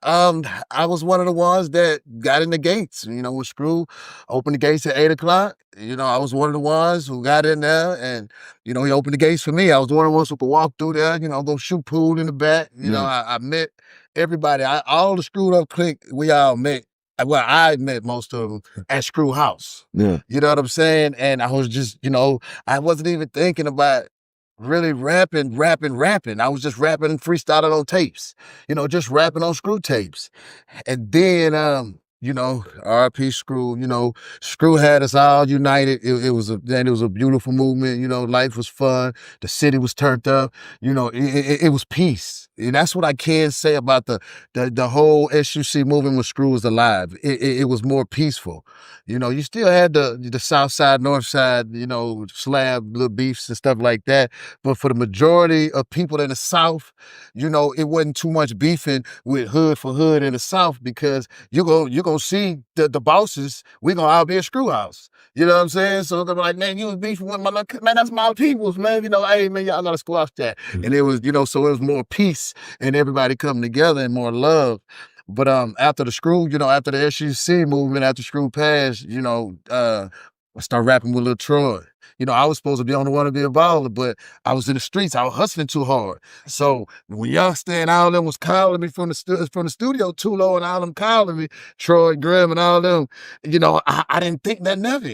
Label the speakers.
Speaker 1: I was one of the ones that got in the gates, with Screw, opened the gates at 8 o'clock. I was one of the ones who got in there and, he opened the gates for me. I was one of the ones who could walk through there, go shoot pool in the back.
Speaker 2: Yeah.
Speaker 1: I met everybody. All the Screwed Up Clique, we all met. Well, I met most of them at Screw House.
Speaker 2: Yeah.
Speaker 1: You know what I'm saying? And I was just, I wasn't even thinking about really rapping. I was just rapping and freestyling on tapes, just rapping on Screw tapes. And then, R.I.P. Screw, Screw had us all united. It was a beautiful movement. Life was fun. The city was turned up. It was peace. And that's what I can say about the whole S.U.C movement when Screw was alive. It was more peaceful. You still had the South Side, North Side, slab little beefs and stuff like that. But for the majority of people in the South, it wasn't too much beefing with hood for hood in the South because you're gonna see the bosses. We're gonna all be a Screw House. You know what I'm saying? So they're like, man, you was beefing with man, that's my peoples, man. Hey, man, y'all gotta squash that. And it was, so it was more peace and everybody coming together and more love. But after the Screw, after the S.U.C movement, after Screw passed, I started rapping with Lil Troy. I was supposed to be on the one to be a baller, but I was in the streets. I was hustling too hard. So when Youngster and all them was calling me from the studio, Tulo and all them calling me, Troy, Grimm and all them, I didn't think nothing of it.